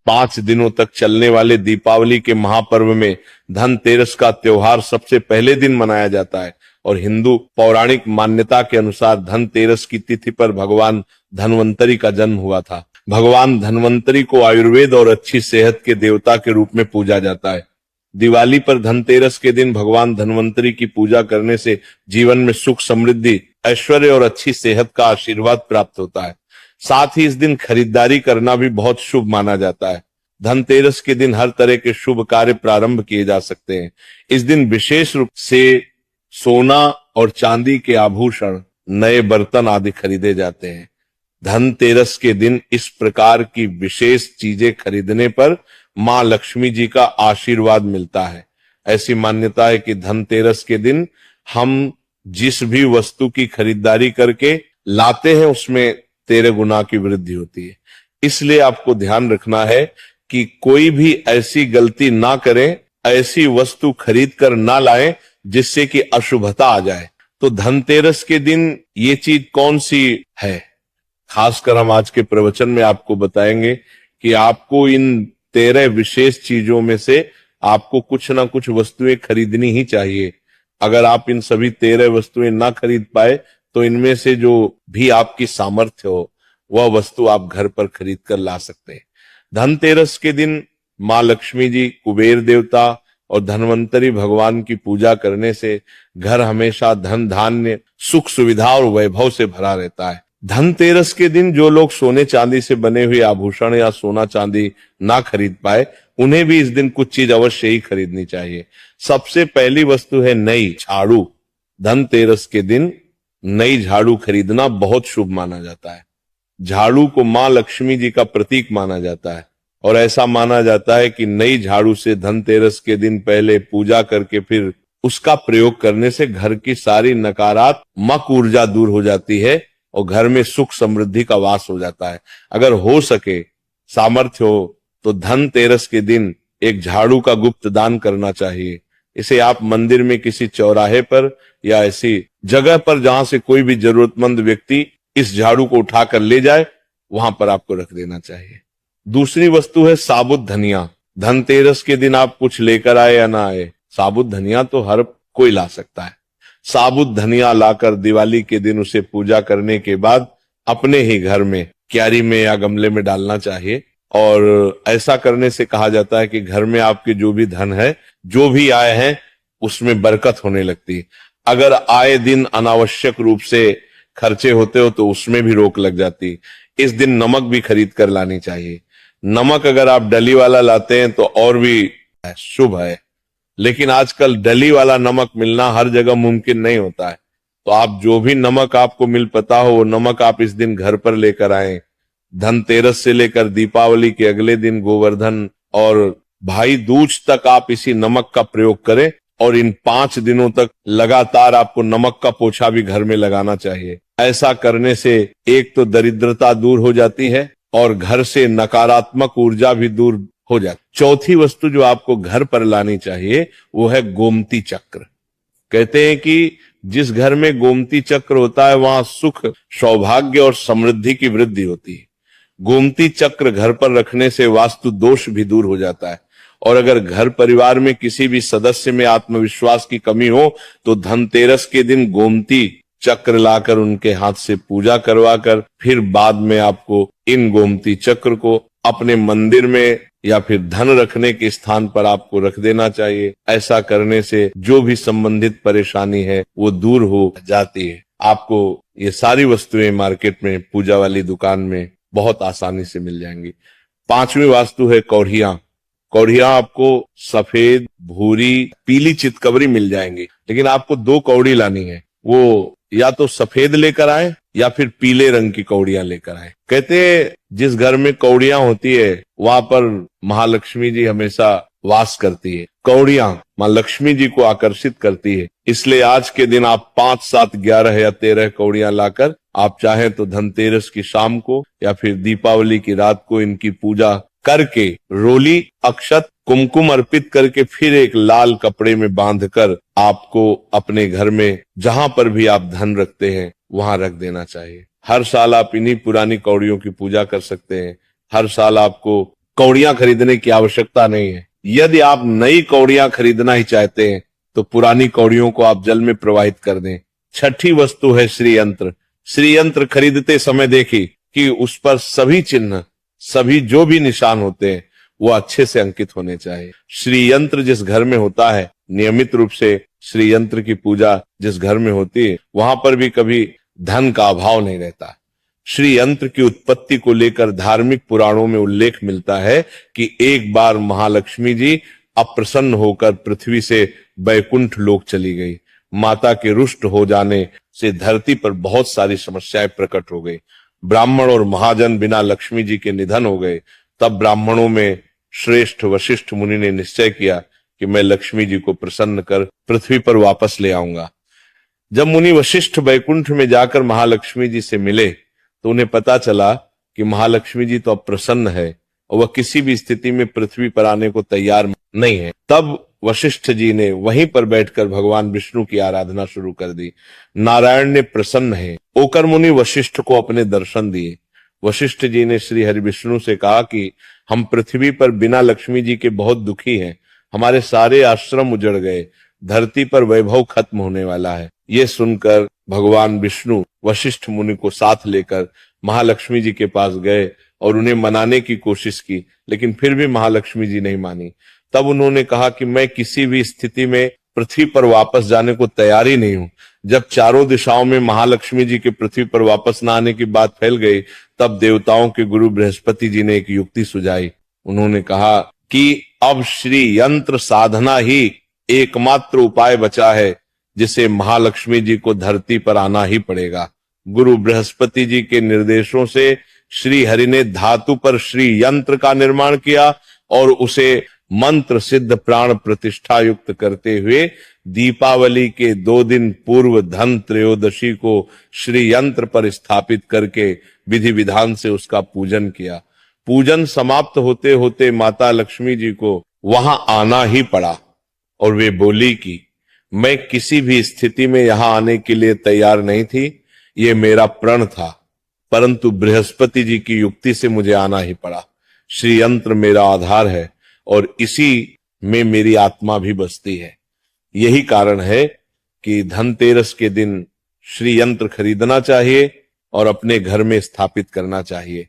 5 दिनों तक चलने वाले दीपावली के महापर्व में धनतेरस का त्योहार सबसे पहले दिन मनाया जाता है और हिंदू पौराणिक मान्यता के अनुसार धनतेरस की तिथि पर भगवान धन्वंतरी का जन्म हुआ था। भगवान धन्वंतरी को आयुर्वेद और अच्छी सेहत के देवता के रूप में पूजा जाता है। दिवाली पर धनतेरस के दिन भगवान धन्वंतरी की पूजा करने से जीवन में सुख, समृद्धि, ऐश्वर्य और अच्छी सेहत का आशीर्वाद प्राप्त होता है। साथ ही इस दिन खरीदारी करना भी बहुत शुभ माना जाता है। धनतेरस के दिन हर तरह के शुभ कार्य प्रारंभ किए जा सकते हैं। इस दिन विशेष रूप से सोना और चांदी के आभूषण, नए बर्तन आदि खरीदे जाते हैं। धनतेरस के दिन इस प्रकार की विशेष चीजें खरीदने पर मां लक्ष्मी जी का आशीर्वाद मिलता है। ऐसी मान्यता है कि धनतेरस के दिन हम जिस भी वस्तु की खरीदारी करके लाते हैं उसमें 13 गुना की वृद्धि होती है। इसलिए आपको ध्यान रखना है कि कोई भी ऐसी गलती ना करें, ऐसी वस्तु खरीद कर ना लाएं जिससे कि अशुभता आ जाए। तो धनतेरस के दिन ये चीज कौन सी है, खासकर हम आज के प्रवचन में आपको बताएंगे कि आपको इन 13 विशेष चीजों में से आपको कुछ ना कुछ वस्तुएं खरीदनी ही चाहिए। अगर आप इन सभी 13 वस्तुएं ना खरीद पाए तो इनमें से जो भी आपकी सामर्थ्य हो वह वस्तु आप घर पर खरीद कर ला सकते हैं। धनतेरस के दिन मां लक्ष्मी जी, कुबेर देवता और धन्वंतरी भगवान की पूजा करने से घर हमेशा धन, धान्य, सुख, सुविधा और वैभव से भरा रहता है। धनतेरस के दिन जो लोग सोने चांदी से बने हुए आभूषण या सोना चांदी ना खरीद पाए, उन्हें भी इस दिन कुछ चीज अवश्य ही खरीदनी चाहिए। सबसे पहली वस्तु है नई झाड़ू। धनतेरस के दिन नई झाड़ू खरीदना बहुत शुभ माना जाता है। झाड़ू को मां लक्ष्मी जी का प्रतीक माना जाता है और ऐसा माना जाता है कि नई झाड़ू से धनतेरस के दिन पहले पूजा करके फिर उसका प्रयोग करने से घर की सारी नकारात्मक ऊर्जा दूर हो जाती है और घर में सुख, समृद्धि का वास हो जाता है। अगर हो सके, सामर्थ्य हो तो धनतेरस के दिन एक झाड़ू का गुप्त दान करना चाहिए। इसे आप मंदिर में किसी चौराहे पर या ऐसी जगह पर जहां से कोई भी जरूरतमंद व्यक्ति इस झाड़ू को उठाकर ले जाए, वहां पर आपको रख देना चाहिए। दूसरी वस्तु है साबुत धनिया। धनतेरस के दिन आप कुछ लेकर आए या ना आए, साबुत धनिया तो हर कोई ला सकता है। साबुत धनिया लाकर दिवाली के दिन उसे पूजा करने के बाद अपने ही घर में क्यारी में या गमले में डालना चाहिए और ऐसा करने से कहा जाता है कि घर में आपके जो भी धन है, जो भी आए हैं, उसमें बरकत होने लगती है। अगर आए दिन अनावश्यक रूप से खर्चे होते हो तो उसमें भी रोक लग जाती। इस दिन नमक भी खरीद कर लानी चाहिए। नमक अगर आप डली वाला लाते हैं तो और भी शुभ है, लेकिन आजकल डली वाला नमक मिलना हर जगह मुमकिन नहीं होता है। तो आप जो भी नमक आपको मिल पता हो वो नमक आप इस दिन घर पर लेकर आए। धनतेरस से लेकर दीपावली के अगले दिन गोवर्धन और भाई दूज तक आप इसी नमक का प्रयोग करें और इन 5 दिनों तक लगातार आपको नमक का पोछा भी घर में लगाना चाहिए। ऐसा करने से एक तो दरिद्रता दूर हो जाती है और घर से नकारात्मक ऊर्जा भी दूर हो जाती। चौथी वस्तु जो आपको घर पर लानी चाहिए वो है गोमती चक्र। कहते हैं कि जिस घर में गोमती चक्र होता है वहां सुख, सौभाग्य और समृद्धि की वृद्धि होती है। गोमती चक्र घर पर रखने से वास्तु दोष भी दूर हो जाता है और अगर घर परिवार में किसी भी सदस्य में आत्मविश्वास की कमी हो तो धनतेरस के दिन गोमती चक्र लाकर उनके हाथ से पूजा करवाकर फिर बाद में आपको इन गोमती चक्र को अपने मंदिर में या फिर धन रखने के स्थान पर आपको रख देना चाहिए। ऐसा करने से जो भी संबंधित परेशानी है वो दूर हो जाती है। आपको ये सारी वस्तुएं मार्केट में, पूजा वाली दुकान में बहुत आसानी से मिल जाएंगी। 5वीं वास्तु है कौड़ियां। कौड़ियां आपको सफेद, भूरी, पीली चितकबरी मिल जाएंगी, लेकिन आपको 2 कौड़ी लानी है। वो या तो सफेद लेकर आए या फिर पीले रंग की कौड़ियां लेकर आए। कहते हैं जिस घर में कौड़ियां होती है वहां पर महालक्ष्मी जी हमेशा वास करती है। कौड़ियां मां लक्ष्मी जी को आकर्षित करती है, इसलिए आज के दिन आप 5, 7, 11 या 13 कौड़ियां लाकर आप चाहें तो धनतेरस की शाम को या फिर दीपावली की रात को इनकी पूजा करके रोली, अक्षत, कुमकुम अर्पित करके फिर एक लाल कपड़े में बांधकर आपको अपने घर में जहां पर भी आप धन रखते हैं वहां रख देना चाहिए। हर साल आप इन्हीं पुरानी कौड़ियों की पूजा कर सकते हैं। हर साल आपको कौड़ियां खरीदने की आवश्यकता नहीं है। यदि आप नई कौड़ियां खरीदना ही चाहते हैं तो पुरानी कौड़ियों को आप जल में प्रवाहित कर दें। छठी वस्तु है श्री यंत्र। श्री यंत्र खरीदते समय देखिए कि उस पर सभी चिन्ह, सभी जो भी निशान होते हैं वो अच्छे से अंकित होने चाहिए। श्री यंत्र जिस घर में होता है, नियमित रूप से श्री यंत्र की पूजा जिस घर में होती है, वहां पर भी कभी धन का अभाव नहीं रहता। श्री यंत्र की उत्पत्ति को लेकर धार्मिक पुराणों में उल्लेख मिलता है कि एक बार महालक्ष्मी जी अप्रसन्न होकर पृथ्वी से बैकुंठ लोक चली गई। माता के रुष्ट हो जाने से धरती पर बहुत सारी समस्याएं प्रकट हो गई। ब्राह्मण और महाजन बिना लक्ष्मी जी के निधन हो गए। तब ब्राह्मणों में श्रेष्ठ वशिष्ठ मुनि ने निश्चय किया कि मैं लक्ष्मी जी को प्रसन्न कर पृथ्वी पर वापस ले आऊंगा। जब मुनि वशिष्ठ बैकुंठ में जाकर महालक्ष्मी जी से मिले तो उन्हें पता चला कि महालक्ष्मी जी तो अब प्रसन्न है और वह किसी भी स्थिति में पृथ्वी पर आने को तैयार नहीं है। तब वशिष्ठ जी ने वहीं पर बैठकर भगवान विष्णु की आराधना शुरू कर दी। नारायण ने प्रसन्न है होकर मुनि वशिष्ठ को अपने दर्शन दिए। वशिष्ठ जी ने श्री हरि विष्णु से कहा कि हम पृथ्वी पर बिना लक्ष्मी जी के बहुत दुखी हैं। हमारे सारे आश्रम उजड़ गए, धरती पर वैभव खत्म होने वाला है। ये सुनकर भगवान विष्णु वशिष्ठ मुनि को साथ लेकर महालक्ष्मी जी के पास गए और उन्हें मनाने की कोशिश की, लेकिन फिर भी महालक्ष्मी जी नहीं मानी। तब उन्होंने कहा कि मैं किसी भी स्थिति में पृथ्वी पर वापस जाने को तैयार ही नहीं हूं। जब चारों दिशाओं में महालक्ष्मी जी के पृथ्वी पर वापस न आने की बात फैल गई, तब देवताओं के गुरु बृहस्पति जी ने एक युक्ति सुझाई। उन्होंने कहा कि अब श्री यंत्र साधना ही एकमात्र उपाय बचा है जिसे महालक्ष्मी जी को धरती पर आना ही पड़ेगा। गुरु बृहस्पति जी के निर्देशों से श्री हरि ने धातु पर श्री यंत्र का निर्माण किया और उसे मंत्र सिद्ध प्राण प्रतिष्ठा युक्त करते हुए दीपावली के 2 दिन पूर्व धन त्रयोदशी को श्री यंत्र पर स्थापित करके विधि विधान से उसका पूजन किया। पूजन समाप्त होते होते माता लक्ष्मी जी को वहां आना ही पड़ा और वे बोली कि मैं किसी भी स्थिति में यहां आने के लिए तैयार नहीं थी, ये मेरा प्रण था, परंतु बृहस्पति जी की युक्ति से मुझे आना ही पड़ा। श्री यंत्र मेरा आधार है और इसी में मेरी आत्मा भी बसती है। यही कारण है कि धनतेरस के दिन श्री यंत्र खरीदना चाहिए और अपने घर में स्थापित करना चाहिए।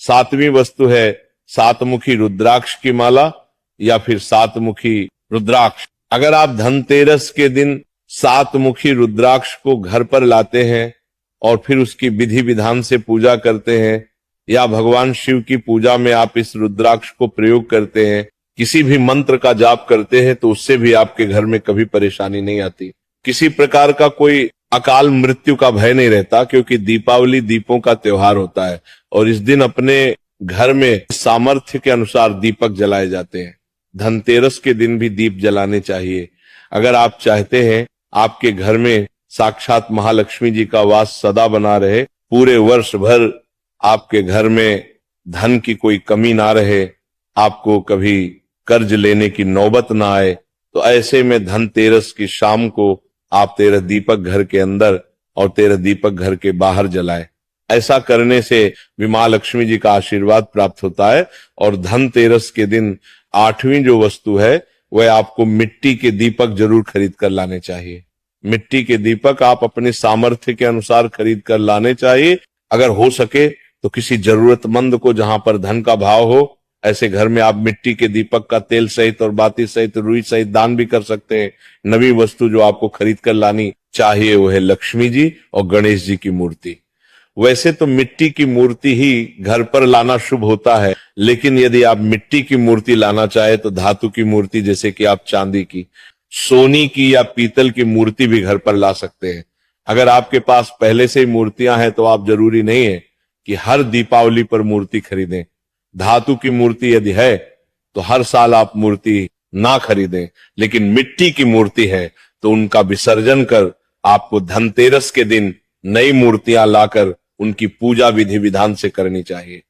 7वीं वस्तु है 7मुखी रुद्राक्ष की माला या फिर 7मुखी रुद्राक्ष। अगर आप धनतेरस के दिन 7मुखी रुद्राक्ष को घर पर लाते हैं और फिर उसकी विधि विधान से पूजा करते हैं या भगवान शिव की पूजा में आप इस रुद्राक्ष को प्रयोग करते हैं, किसी भी मंत्र का जाप करते हैं, तो उससे भी आपके घर में कभी परेशानी नहीं आती। किसी प्रकार का कोई अकाल मृत्यु का भय नहीं रहता, क्योंकि दीपावली दीपों का त्योहार होता है और इस दिन अपने घर में सामर्थ्य के अनुसार दीपक जलाए जाते हैं। धनतेरस के दिन भी दीप जलाने चाहिए। अगर आप चाहते हैं आपके घर में साक्षात महालक्ष्मी जी का वास सदा बना रहे, पूरे वर्ष भर आपके घर में धन की कोई कमी ना रहे, आपको कभी कर्ज लेने की नौबत ना आए, तो ऐसे में धनतेरस की शाम को आप 13 दीपक घर के अंदर और 13 दीपक घर के बाहर जलाएं। ऐसा करने से भी मां लक्ष्मी जी का आशीर्वाद प्राप्त होता है। और धनतेरस के दिन 8वीं जो वस्तु है वह आपको मिट्टी के दीपक जरूर खरीद कर लाने चाहिए। मिट्टी के दीपक आप अपने सामर्थ्य के अनुसार खरीद कर लाने चाहिए। अगर हो सके तो किसी जरूरतमंद को, जहां पर धन का भाव हो, ऐसे घर में आप मिट्टी के दीपक का तेल सहित और बाती सहित रुई सहित दान भी कर सकते हैं। नवी वस्तु जो आपको खरीद कर लानी चाहिए वो है लक्ष्मी जी और गणेश जी की मूर्ति। वैसे तो मिट्टी की मूर्ति ही घर पर लाना शुभ होता है, लेकिन यदि आप मिट्टी की मूर्ति लाना चाहे तो धातु की मूर्ति, जैसे कि आप चांदी की, सोनी की या पीतल की मूर्ति भी घर पर ला सकते हैं। अगर आपके पास पहले से ही मूर्तियां हैं तो आप जरूरी नहीं है कि हर दीपावली पर मूर्ति खरीदें। धातु की मूर्ति यदि है तो हर साल आप मूर्ति ना खरीदें, लेकिन मिट्टी की मूर्ति है तो उनका विसर्जन कर आपको धनतेरस के दिन नई मूर्तियां लाकर उनकी पूजा विधि विधान से करनी चाहिए।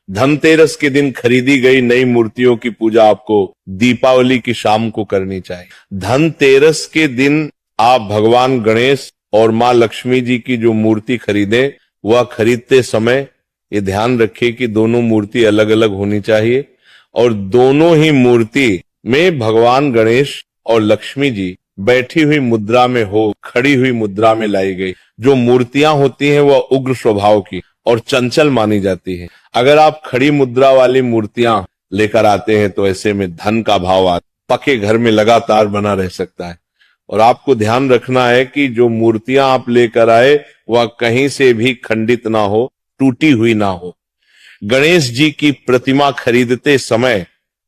धनतेरस के दिन खरीदी गई नई मूर्तियों की पूजा आपको दीपावली की शाम को करनी चाहिए। धनतेरस के दिन आप भगवान गणेश और मां लक्ष्मी जी की जो मूर्ति खरीदें, वह खरीदते समय ये ध्यान रखिए कि दोनों मूर्ति अलग अलग होनी चाहिए और दोनों ही मूर्ति में भगवान गणेश और लक्ष्मी जी बैठी हुई मुद्रा में हो, खड़ी हुई मुद्रा में लाई गई। जो मूर्तियां होती हैं वह उग्र स्वभाव की और चंचल मानी जाती है। अगर आप खड़ी मुद्रा वाली मूर्तियां लेकर आते हैं तो ऐसे में धन का भाव पक्के घर में लगातार बना रह सकता है। और आपको ध्यान रखना है कि जो मूर्तियां आप लेकर आए वह कहीं से भी खंडित ना हो, टूटी हुई ना हो। गणेश जी की प्रतिमा खरीदते समय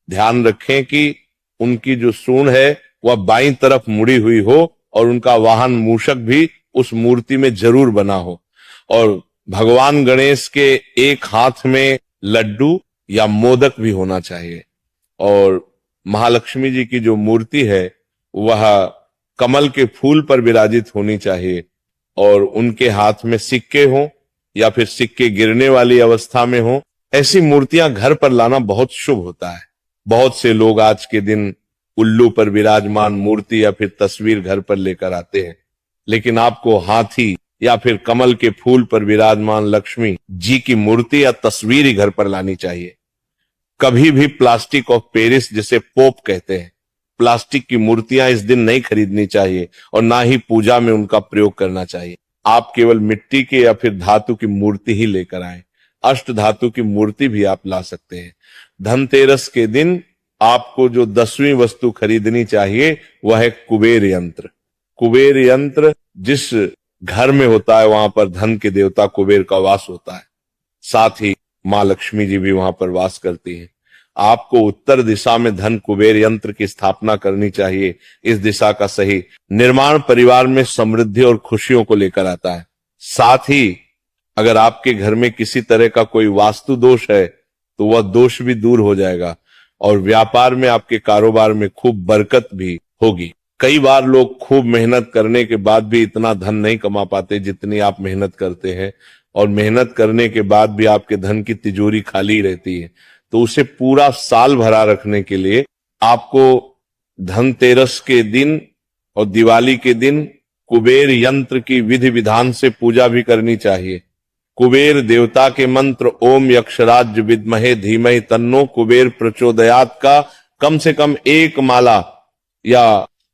ध्यान रखें कि उनकी जो सूंड है वह बाईं तरफ मुड़ी हुई हो और उनका वाहन मूषक भी उस मूर्ति में जरूर बना हो। और भगवान गणेश के एक हाथ में लड्डू या मोदक भी होना चाहिए। और महालक्ष्मी जी की जो मूर्ति है वह कमल के फूल पर विराजित होनी चाहिए और उनके हाथ में सिक्के हों या फिर सिक्के गिरने वाली अवस्था में हो। ऐसी मूर्तियां घर पर लाना बहुत शुभ होता है। बहुत से लोग आज के दिन उल्लू पर विराजमान मूर्ति या फिर तस्वीर घर पर लेकर आते हैं, लेकिन आपको हाथी या फिर कमल के फूल पर विराजमान लक्ष्मी जी की मूर्ति या तस्वीर ही घर पर लानी चाहिए। कभी भी प्लास्टिक ऑफ पेरिस, जिसे पोप कहते हैं, प्लास्टिक की मूर्तियां इस दिन नहीं खरीदनी चाहिए और ना ही पूजा में उनका प्रयोग करना चाहिए। आप केवल मिट्टी के या फिर धातु की मूर्ति ही लेकर आए। अष्ट धातु की मूर्ति भी आप ला सकते हैं। धनतेरस के दिन आपको जो 10वीं वस्तु खरीदनी चाहिए वह है कुबेर यंत्र। कुबेर यंत्र जिस घर में होता है वहां पर धन के देवता कुबेर का वास होता है, साथ ही मां लक्ष्मी जी भी वहां पर वास करती हैं। आपको उत्तर दिशा में धन कुबेर यंत्र की स्थापना करनी चाहिए। इस दिशा का सही निर्माण परिवार में समृद्धि और खुशियों को लेकर आता है। साथ ही अगर आपके घर में किसी तरह का कोई वास्तु दोष है तो वह दोष भी दूर हो जाएगा और व्यापार में, आपके कारोबार में खूब बरकत भी होगी। कई बार लोग खूब मेहनत करने के बाद भी इतना धन नहीं कमा पाते जितनी आप मेहनत करते हैं, और मेहनत करने के बाद भी आपके धन की तिजोरी खाली रहती है। तो उसे पूरा साल भरा रखने के लिए आपको धनतेरस के दिन और दिवाली के दिन कुबेर यंत्र की विधि विधान से पूजा भी करनी चाहिए। कुबेर देवता के मंत्र ओम यक्षराज विद्महे धीमहि तन्नो कुबेर प्रचोदयात का कम से कम 1 माला या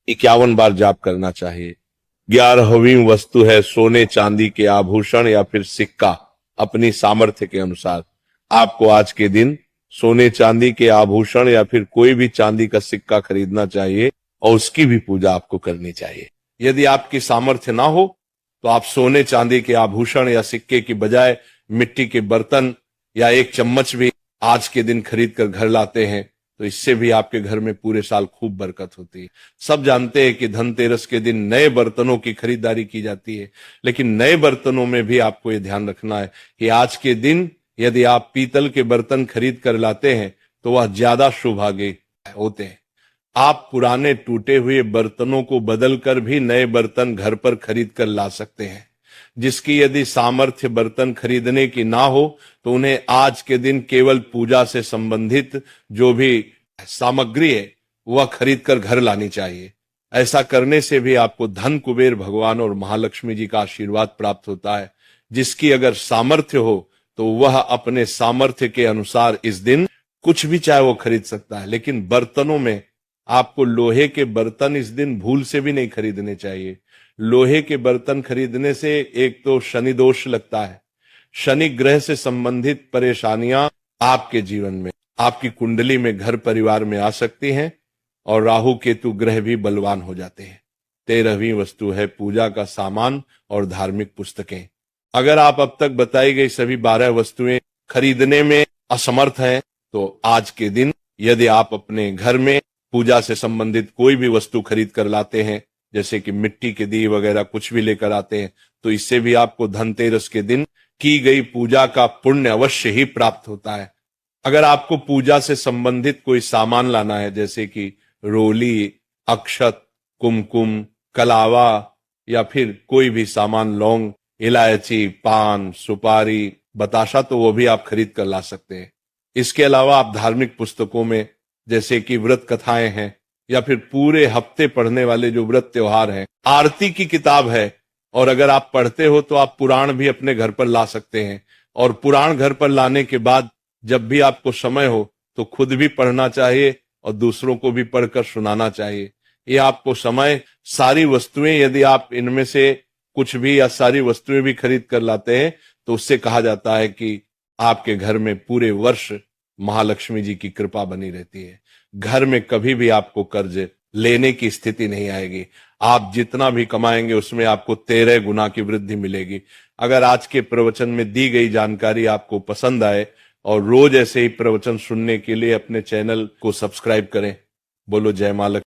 51 बार जाप करना चाहिए। 11वीं वस्तु है सोने चांदी के आभूषण या फिर सिक्का। अपनी सामर्थ्य के अनुसार आपको आज के दिन सोने चांदी के आभूषण या फिर कोई भी चांदी का सिक्का खरीदना चाहिए और उसकी भी पूजा आपको करनी चाहिए। यदि आपकी सामर्थ्य ना हो तो आप सोने चांदी के आभूषण या सिक्के की बजाय मिट्टी के बर्तन या 1 चम्मच भी आज के दिन खरीद कर घर लाते हैं तो इससे भी आपके घर में पूरे साल खूब बरकत होती है। सब जानते हैं कि धनतेरस के दिन नए बर्तनों की खरीदारी की जाती है, लेकिन नए बर्तनों में भी आपको ये ध्यान रखना है कि आज के दिन यदि आप पीतल के बर्तन खरीद कर लाते हैं तो वह ज्यादा शुभागे होते हैं। आप पुराने टूटे हुए बर्तनों को बदलकर भी नए बर्तन घर पर खरीद कर ला सकते हैं। जिसकी यदि सामर्थ्य बर्तन खरीदने की ना हो तो उन्हें आज के दिन केवल पूजा से संबंधित जो भी सामग्री है वह खरीद कर घर लानी चाहिए। ऐसा करने से भी आपको धन कुबेर भगवान और महालक्ष्मी जी का आशीर्वाद प्राप्त होता है। जिसकी अगर सामर्थ्य हो तो वह अपने सामर्थ्य के अनुसार इस दिन कुछ भी चाहे वो खरीद सकता है, लेकिन बर्तनों में आपको लोहे के बर्तन इस दिन भूल से भी नहीं खरीदने चाहिए। लोहे के बर्तन खरीदने से एक तो शनि दोष लगता है, शनि ग्रह से संबंधित परेशानियां आपके जीवन में, आपकी कुंडली में, घर परिवार में आ सकती हैं और राहु केतु ग्रह भी बलवान हो जाते हैं। 13वीं वस्तु है पूजा का सामान और धार्मिक पुस्तकें। अगर आप अब तक बताई गई सभी 12 वस्तुएं खरीदने में असमर्थ हैं तो आज के दिन यदि आप अपने घर में पूजा से संबंधित कोई भी वस्तु खरीद कर लाते हैं, जैसे कि मिट्टी के दिए वगैरह कुछ भी लेकर आते हैं, तो इससे भी आपको धनतेरस के दिन की गई पूजा का पुण्य अवश्य ही प्राप्त होता है। अगर आपको पूजा से संबंधित कोई सामान लाना है, जैसे कि रोली, अक्षत, कुमकुम, कलावा या फिर कोई भी सामान, लौंग, इलायची, पान, सुपारी, बताशा, तो वो भी आप खरीद कर ला सकते हैं। इसके अलावा आप धार्मिक पुस्तकों में जैसे कि व्रत कथाएं हैं या फिर पूरे हफ्ते पढ़ने वाले जो व्रत त्योहार हैं, आरती की किताब है, और अगर आप पढ़ते हो तो आप पुराण भी अपने घर पर ला सकते हैं। और पुराण घर पर लाने के बाद जब भी आपको समय हो तो खुद भी पढ़ना चाहिए और दूसरों को भी पढ़कर सुनाना चाहिए। ये आपको समय, सारी वस्तुएं, यदि आप इनमें से कुछ भी या सारी वस्तुएं भी खरीद कर लाते हैं तो उससे कहा जाता है कि आपके घर में पूरे वर्ष महालक्ष्मी जी की कृपा बनी रहती है। घर में कभी भी आपको कर्ज लेने की स्थिति नहीं आएगी। आप जितना भी कमाएंगे उसमें आपको 13 गुना की वृद्धि मिलेगी। अगर आज के प्रवचन में दी गई जानकारी आपको पसंद आए और रोज ऐसे ही प्रवचन सुनने के लिए अपने चैनल को सब्सक्राइब करें। बोलो जय मां लक्ष्मी।